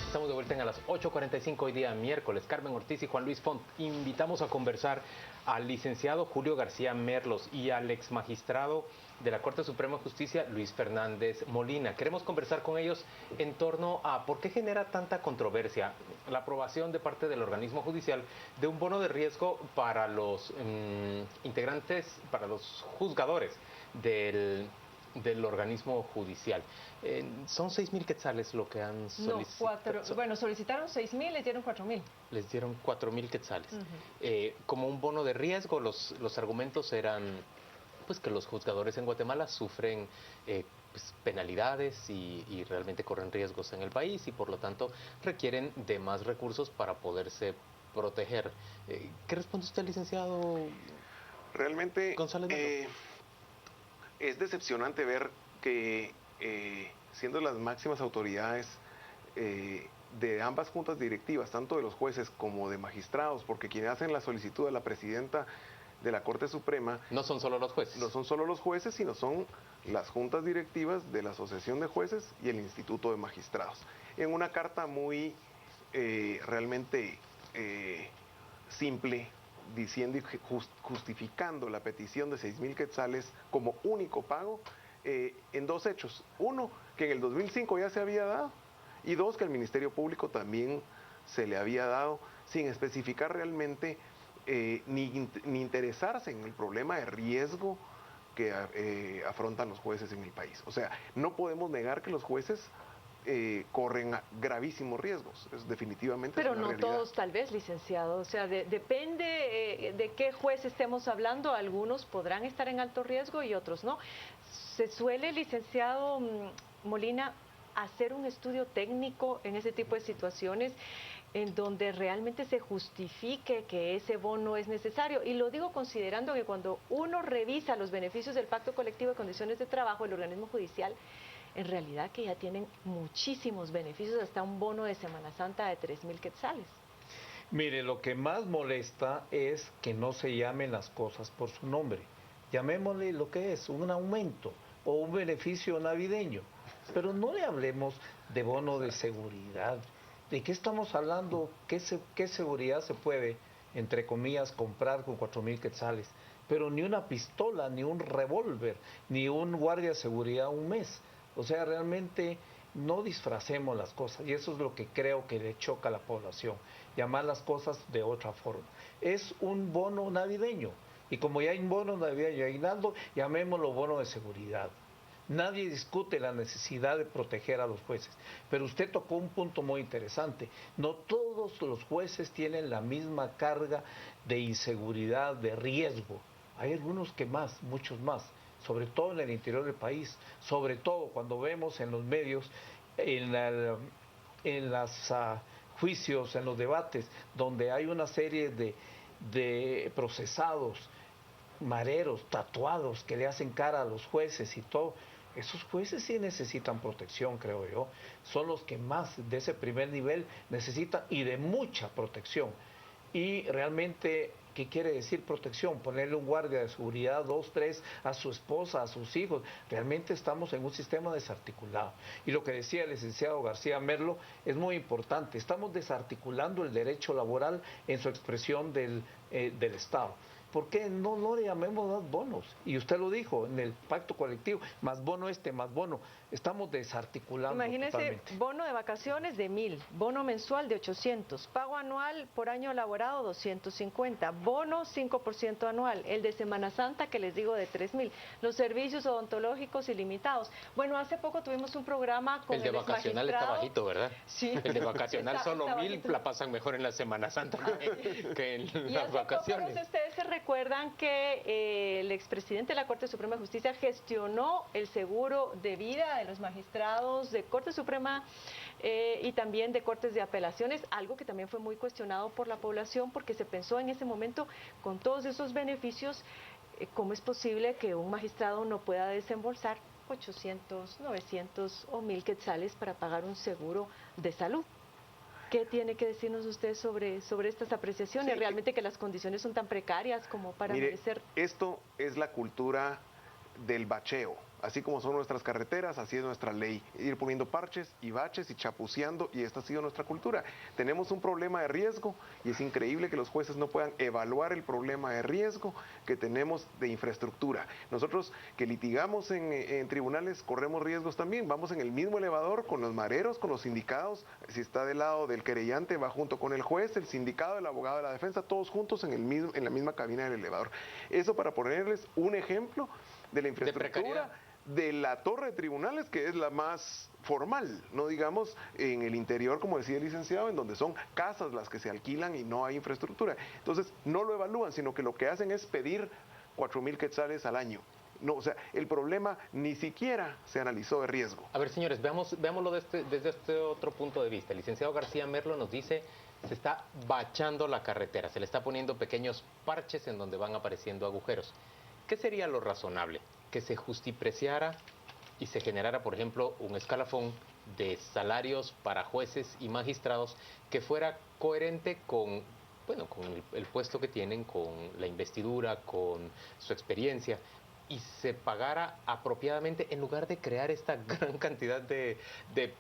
Estamos de vuelta en a las 8:45 hoy día miércoles. Carmen Ortiz y Juan Luis Font invitamos a conversar al licenciado Julio García Merlos y al ex magistrado de la Corte Suprema de Justicia, Luis Fernández Molina. Queremos conversar con ellos en torno a por qué genera tanta controversia la aprobación de parte del organismo judicial de un bono de riesgo para los integrantes, para los juzgadores del organismo judicial. Son 6,000 quetzales lo que han solicitado. Bueno, solicitaron 6,000, les dieron 4,000. Les dieron 4,000 quetzales. Como un bono de riesgo, los argumentos eran pues que los juzgadores en Guatemala sufren pues, penalidades y realmente corren riesgos en el país y por lo tanto requieren de más recursos para poderse proteger. ¿Qué responde usted, licenciado? Realmente González es decepcionante ver que siendo las máximas autoridades de ambas juntas directivas, tanto de los jueces como de magistrados, porque quienes hacen la solicitud a la presidenta de la Corte Suprema no son solo los jueces. No son solo los jueces, sino son las juntas directivas de la Asociación de Jueces y el Instituto de Magistrados. En una carta muy realmente simple, diciendo y justificando la petición de 6,000 quetzales como único pago en dos hechos. Uno, que en el 2005 ya se había dado, y dos, que al Ministerio Público también se le había dado, sin especificar realmente ni interesarse en el problema de riesgo que afrontan los jueces en el país. O sea, no podemos negar que los jueces corren gravísimos riesgos, definitivamente. Pero es una no realidad. todos, tal vez, licenciado. O sea, depende de qué juez estemos hablando. Algunos podrán estar en alto riesgo y otros no. Se suele, licenciado Molina, hacer un estudio técnico en ese tipo de situaciones en donde realmente se justifique que ese bono es necesario. Y lo digo considerando que cuando uno revisa los beneficios del Pacto Colectivo de Condiciones de Trabajo, el organismo judicial, en realidad que ya tienen muchísimos beneficios, hasta un bono de Semana Santa de 3,000 quetzales. Mire, lo que más molesta es que no se llamen las cosas por su nombre. Llamémosle lo que es, un aumento o un beneficio navideño. Pero no le hablemos de bono de seguridad. ¿De qué estamos hablando? ¿Qué seguridad se puede, entre comillas, comprar con 4,000 quetzales? Pero ni una pistola, ni un revólver, ni un guardia de seguridad un mes. O sea, realmente no disfracemos las cosas y eso es lo que creo que le choca a la población, llamar las cosas de otra forma. Es un bono navideño y como ya hay un bono navideño aguinaldo, llamémoslo bono de seguridad. Nadie discute la necesidad de proteger a los jueces, pero usted tocó un punto muy interesante. No todos los jueces tienen la misma carga de inseguridad, de riesgo. Hay algunos que más, muchos más, sobre todo en el interior del país, sobre todo cuando vemos en los medios, en los juicios, en los debates, donde hay una serie de procesados, mareros, tatuados, que le hacen cara a los jueces y todo. Esos jueces sí necesitan protección, creo yo. Son los que más de ese primer nivel necesitan y de mucha protección. Y realmente, ¿qué quiere decir protección? Ponerle un guardia de seguridad, 2, 3, a su esposa, a sus hijos. Realmente estamos en un sistema desarticulado. Y lo que decía el licenciado García Merlo es muy importante. Estamos desarticulando el derecho laboral en su expresión del Estado. ¿Por qué no le llamemos más bonos? Y usted lo dijo, en el pacto colectivo, más bono más bono. Estamos desarticulando. Imagínese, totalmente. bono de vacaciones de 1,000, bono mensual de 800, pago anual por año laborado 250, bono 5% anual, el de Semana Santa que les digo de 3,000, los servicios odontológicos ilimitados. Bueno, hace poco tuvimos un programa con el de vacacional está bajito, ¿verdad? Sí. El de vacacional está 1,000 la pasan mejor en la Semana Santa que en y las vacaciones. No sé si ustedes se recuerdan que el expresidente de la Corte Suprema de Justicia gestionó el seguro de vida de los magistrados de Corte Suprema y también de Cortes de Apelaciones, algo que también fue muy cuestionado por la población porque se pensó en ese momento, con todos esos beneficios, ¿cómo es posible que un magistrado no pueda desembolsar 800, 900 o 1,000 quetzales para pagar un seguro de salud? ¿Qué tiene que decirnos usted sobre estas apreciaciones? Sí, ¿Realmente que las condiciones son tan precarias como para mire, merecer? esto es la cultura del bacheo. Así como son nuestras carreteras, así es nuestra ley. Ir poniendo parches y baches y chapuceando, y esta ha sido nuestra cultura. Tenemos un problema de riesgo y es increíble que los jueces no puedan evaluar el problema de riesgo que tenemos de infraestructura. Nosotros que litigamos en tribunales corremos riesgos también. Vamos en el mismo elevador con los mareros, con los sindicados. Si está del lado del querellante, va junto con el juez, el sindicado, el abogado de la defensa, todos juntos en la misma cabina del elevador. Eso para ponerles un ejemplo de la infraestructura de la torre de tribunales, que es la más formal, no digamos en el interior, como decía el licenciado, en donde son casas las que se alquilan y no hay infraestructura. Entonces, no lo evalúan, sino que lo que hacen es pedir 4,000 quetzales al año. No, o sea, el problema ni siquiera se analizó de riesgo. A ver, señores, veámoslo desde este otro punto de vista. El licenciado García Merlo nos dice, se está bachando la carretera, se le está poniendo pequeños parches en donde van apareciendo agujeros. ¿Qué sería lo razonable? Que se justipreciara y se generara, por ejemplo, un escalafón de salarios para jueces y magistrados que fuera coherente con, bueno, con el puesto que tienen, con la investidura, con su experiencia, y se pagara apropiadamente en lugar de crear esta gran cantidad de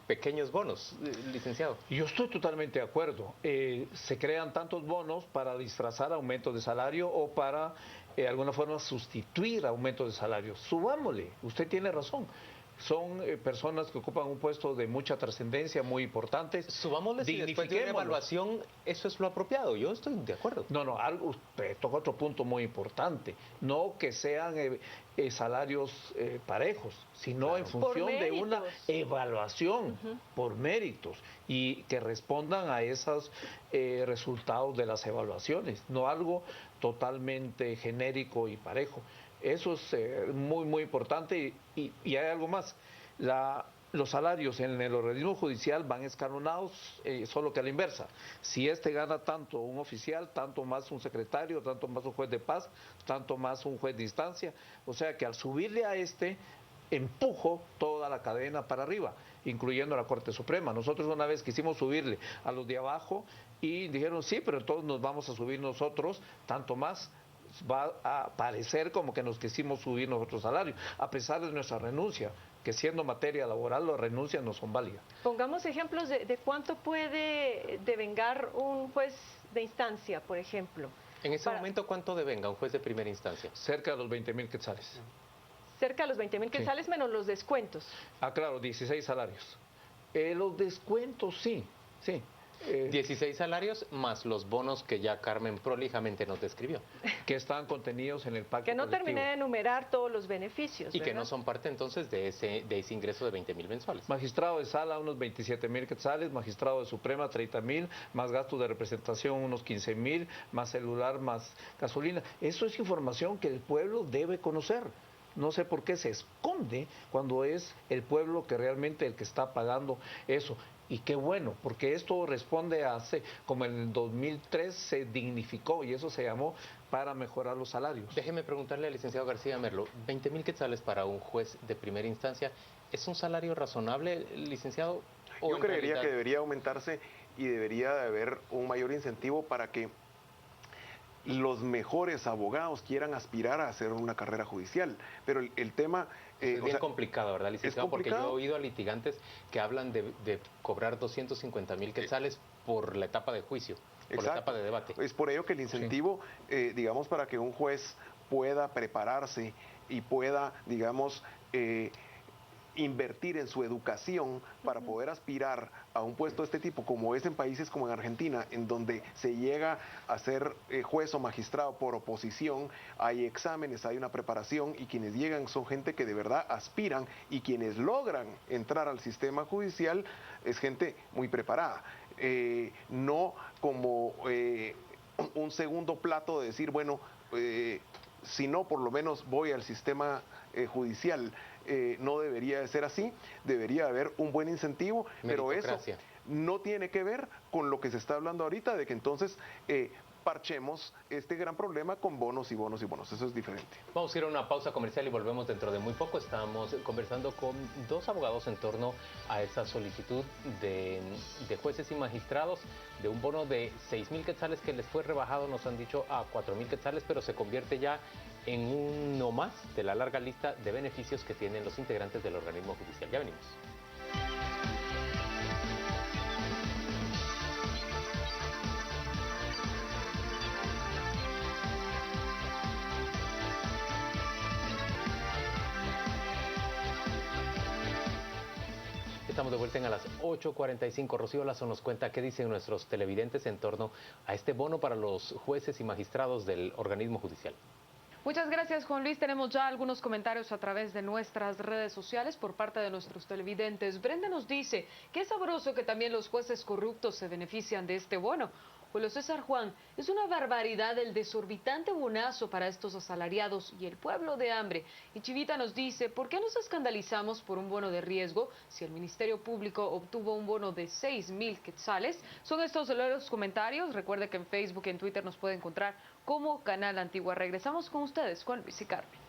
pequeños bonos, licenciado. Yo estoy totalmente de acuerdo. Se crean tantos bonos para disfrazar aumentos de salario o para, de alguna forma, sustituir aumentos de salario. Subámosle, usted tiene razón. Son personas que ocupan un puesto de mucha trascendencia, muy importantes. Subámosle si después de una evaluación eso es lo apropiado. Yo estoy de acuerdo. No, usted toca otro punto muy importante. No que sean salarios parejos, sino claro, en función de una evaluación por méritos y que respondan a esos resultados de las evaluaciones, no algo totalmente genérico y parejo. Eso es muy, muy importante y hay algo más. Los salarios en el organismo judicial van escalonados, solo que a la inversa. Si gana tanto un oficial, tanto más un secretario, tanto más un juez de paz, tanto más un juez de instancia. O sea que al subirle a empujo toda la cadena para arriba, incluyendo la Corte Suprema. Nosotros una vez quisimos subirle a los de abajo y dijeron sí, pero entonces nos vamos a subir nosotros, tanto más. Va a parecer como que nos quisimos subir nuestro salario, a pesar de nuestra renuncia, que siendo materia laboral las renuncias no son válidas. Pongamos ejemplos de cuánto puede devengar un juez de instancia, por ejemplo. En ese momento, ¿cuánto devenga un juez de primera instancia? Cerca de los 20,000 quetzales. Cerca de los 20,000 quetzales, sí, menos los descuentos. Ah, claro, 16 salarios. Los descuentos, sí. 16 salarios más los bonos que ya Carmen prolijamente nos describió. Que están contenidos en el pacto que no colectivo. Terminé de enumerar todos los beneficios. Y ¿verdad? que no son parte entonces de ese ingreso de 20,000 mensuales. Magistrado de sala, unos 27,000 quetzales, magistrado de Suprema, 30,000, más gastos de representación, unos 15,000, más celular, más gasolina. Eso es información que el pueblo debe conocer. No sé por qué se esconde cuando es el pueblo que realmente el que está pagando eso. Y qué bueno, porque esto responde a, como en el 2003 se dignificó y eso se llamó para mejorar los salarios. Déjeme preguntarle al licenciado García Merlo, 20,000 quetzales para un juez de primera instancia, ¿es un salario razonable, licenciado? Yo creería que debería aumentarse y debería de haber un mayor incentivo para que los mejores abogados quieran aspirar a hacer una carrera judicial, pero el tema... es bien complicado, ¿verdad, licenciado? Porque yo he oído a litigantes que hablan de cobrar 250,000 quetzales por la etapa de juicio, por la etapa de debate. Es por ello que el incentivo, digamos, para que un juez pueda prepararse y pueda, digamos, invertir en su educación para poder aspirar a un puesto de este tipo, como es en países como en Argentina, en donde se llega a ser juez o magistrado por oposición, hay exámenes, hay una preparación y quienes llegan son gente que de verdad aspiran y quienes logran entrar al sistema judicial es gente muy preparada. No como un segundo plato de decir, bueno, si no, por lo menos voy al sistema judicial. No debería de ser así, debería haber un buen incentivo, pero eso no tiene que ver con lo que se está hablando ahorita, de que entonces parchemos este gran problema con bonos y bonos y bonos. Eso es diferente. Vamos a ir a una pausa comercial y volvemos dentro de muy poco. Estamos conversando con dos abogados en torno a esa solicitud de jueces y magistrados de un bono de 6,000 quetzales que les fue rebajado, nos han dicho, a 4,000 quetzales, pero se convierte ya en uno más de la larga lista de beneficios que tienen los integrantes del organismo judicial. Ya venimos. Estamos de vuelta a las 8:45. Rocío Lazo nos cuenta qué dicen nuestros televidentes en torno a este bono para los jueces y magistrados del organismo judicial. Muchas gracias, Juan Luis. Tenemos ya algunos comentarios a través de nuestras redes sociales por parte de nuestros televidentes. Brenda nos dice, qué sabroso que también los jueces corruptos se benefician de este bono. Julio César Juan, es una barbaridad el desorbitante bonazo para estos asalariados y el pueblo de hambre. Y Chivita nos dice, ¿por qué nos escandalizamos por un bono de riesgo si el Ministerio Público obtuvo un bono de 6,000 quetzales? Son estos los comentarios. Recuerde que en Facebook y en Twitter nos puede encontrar como Canal Antigua. Regresamos con ustedes, Juan Luis y Carmen.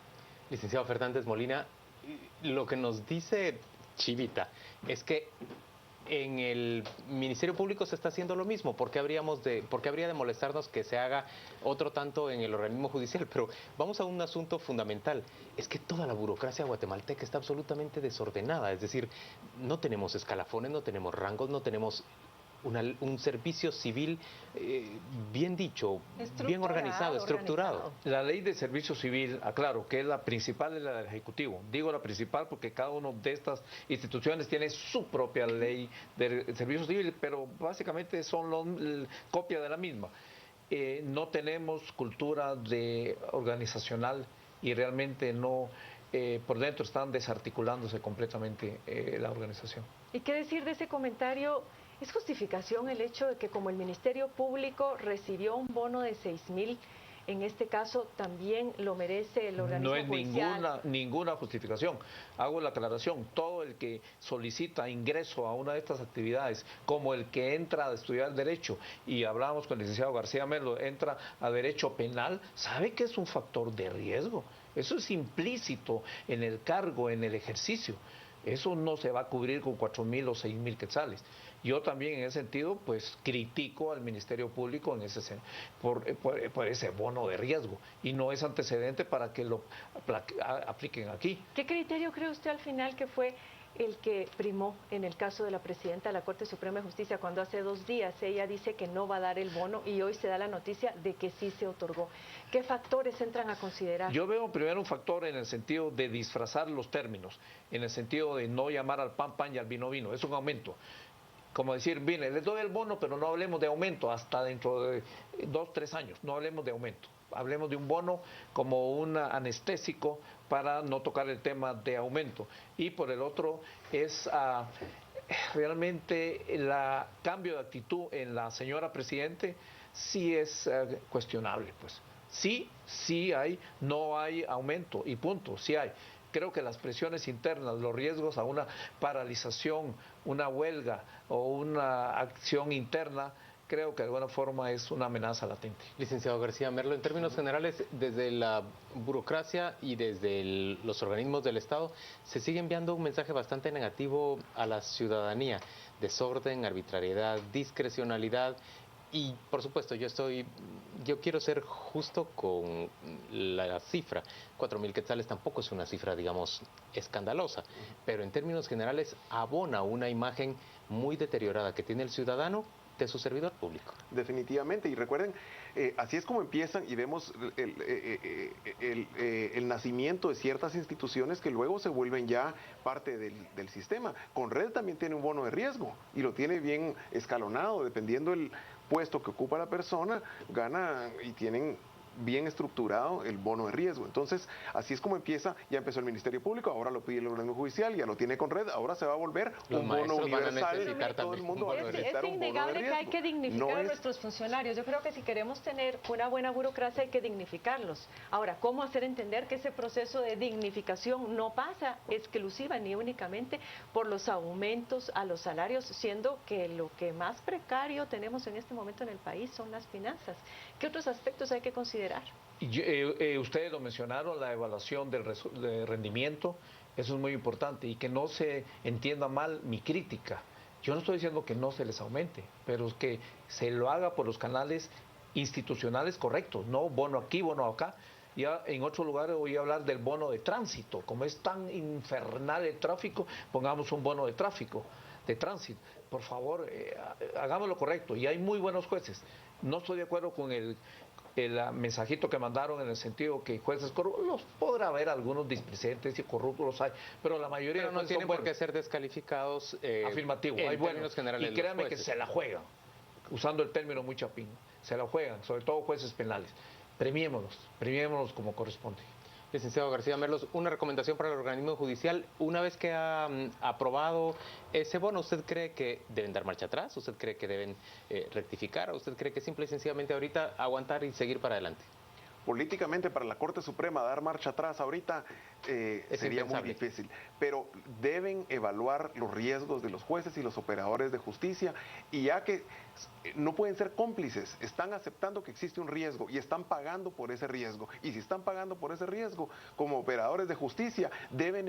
Licenciado Fernández Molina, lo que nos dice Chivita es que en el Ministerio Público se está haciendo lo mismo. ¿Por qué habría de molestarnos que se haga otro tanto en el organismo judicial? Pero vamos a un asunto fundamental. Es que toda la burocracia guatemalteca está absolutamente desordenada. Es decir, no tenemos escalafones, no tenemos rangos, no tenemos un servicio civil bien dicho, bien organizado, estructurado. La ley de servicio civil, aclaro, que es la principal de la del Ejecutivo. Digo la principal porque cada una de estas instituciones tiene su propia ley de servicio civil, pero básicamente son copia de la misma. No tenemos cultura organizacional y realmente no, por dentro están desarticulándose completamente la organización. ¿Y qué decir de ese comentario? ¿Es justificación el hecho de que como el Ministerio Público recibió un bono de 6,000, en este caso también lo merece el organismo judicial? No es ninguna justificación. Hago la aclaración, todo el que solicita ingreso a una de estas actividades, como el que entra a estudiar Derecho, y hablamos con el licenciado García Merlo, entra a Derecho Penal, sabe que es un factor de riesgo. Eso es implícito en el cargo, en el ejercicio. Eso no se va a cubrir con 4,000 o 6,000 quetzales. Yo también en ese sentido pues critico al Ministerio Público en ese por ese bono de riesgo y no es antecedente para que lo apliquen aquí. ¿Qué criterio cree usted al final que fue el que primó en el caso de la presidenta de la Corte Suprema de Justicia, cuando hace 2 días ella dice que no va a dar el bono y hoy se da la noticia de que sí se otorgó? ¿Qué factores entran a considerar? Yo veo primero un factor en el sentido de disfrazar los términos, en el sentido de no llamar al pan pan y al vino vino, es un aumento. Como decir, bien, les doy el bono, pero no hablemos de aumento hasta dentro de 2, 3 años, no hablemos de aumento. Hablemos de un bono como un anestésico para no tocar el tema de aumento. Y por el otro es realmente el cambio de actitud en la señora Presidente sí es cuestionable, pues. Sí hay, no hay aumento y punto, sí hay. Creo que las presiones internas, los riesgos a una paralización, una huelga o una acción interna, creo que de alguna forma es una amenaza latente. Licenciado García Merlo, en términos generales, desde la burocracia y desde los organismos del Estado, se sigue enviando un mensaje bastante negativo a la ciudadanía: desorden, arbitrariedad, discrecionalidad. Y por supuesto, yo quiero ser justo con la cifra. 4,000 quetzales tampoco es una cifra, digamos, escandalosa, pero en términos generales abona una imagen muy deteriorada que tiene el ciudadano de su servidor público. Definitivamente, y recuerden, así es como empiezan y vemos el nacimiento de ciertas instituciones que luego se vuelven ya parte del sistema. Conred también tiene un bono de riesgo y lo tiene bien escalonado, dependiendo el puesto que ocupa la persona, gana y tienen bien estructurado el bono de riesgo. Entonces, así es como empieza, ya empezó el Ministerio Público, ahora lo pide el organismo judicial, ya lo tiene con red, ahora se va a volver Los un bono maestros van a universal, necesitar todo el también mundo un va a bono de necesitar Es un bono de innegable que hay riesgo. que dignificar No a es- nuestros funcionarios. Yo creo que si queremos tener una buena burocracia hay que dignificarlos. Ahora, ¿cómo hacer entender que ese proceso de dignificación no pasa exclusiva ni únicamente por los aumentos a los salarios, siendo que lo que más precario tenemos en este momento en el país son las finanzas? ¿Qué otros aspectos hay que considerar? Ustedes lo mencionaron, la evaluación de rendimiento, eso es muy importante y que no se entienda mal mi crítica. Yo no estoy diciendo que no se les aumente, pero es que se lo haga por los canales institucionales correctos, no bono aquí, bono acá. Ya en otro lugar voy a hablar del bono de tránsito. Como es tan infernal el tráfico, pongamos un bono de tráfico, de tránsito. Por favor, hagamos lo correcto. Y hay muy buenos jueces. No estoy de acuerdo con el mensajito que mandaron en el sentido que jueces corruptos, los podrá haber algunos displicentes y corruptos, los hay, pero la mayoría Pero no de tienen son por qué buenos. ser descalificados. Afirmativo, en hay términos buenos. generales. Y créanme que los se la juegan, usando el término muy chapín, se la juegan, sobre todo jueces penales. Premiémoslos como corresponde. Licenciado García Merlos, una recomendación para el organismo judicial. Una vez que ha aprobado ese bono, ¿usted cree que deben dar marcha atrás? ¿Usted cree que deben rectificar? ¿O usted cree que simple y sencillamente ahorita aguantar y seguir para adelante? Políticamente para la Corte Suprema dar marcha atrás ahorita sería muy impensable. difícil, pero deben evaluar los riesgos de los jueces y los operadores de justicia, y ya que no pueden ser cómplices, están aceptando que existe un riesgo y están pagando por ese riesgo, y si están pagando por ese riesgo como operadores de justicia deben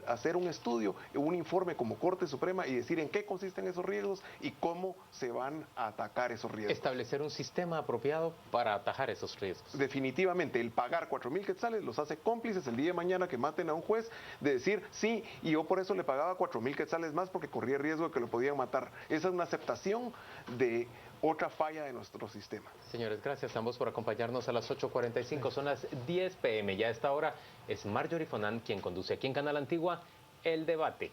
hacer un estudio, un informe como Corte Suprema y decir en qué consisten esos riesgos y cómo se van a atacar esos riesgos. Establecer un sistema apropiado para atajar esos riesgos. Definitivamente, el pagar 4,000 quetzales los hace cómplices el día de mañana que maten a un juez, de decir, sí, y yo por eso le pagaba 4,000 quetzales más porque corría riesgo de que lo podían matar. Esa es una aceptación de otra falla de nuestro sistema. Señores, gracias a ambos por acompañarnos a las 8:45, son las 10 p.m. Ya a esta hora es Marjorie Fonan quien conduce aquí en Canal Antigua el debate.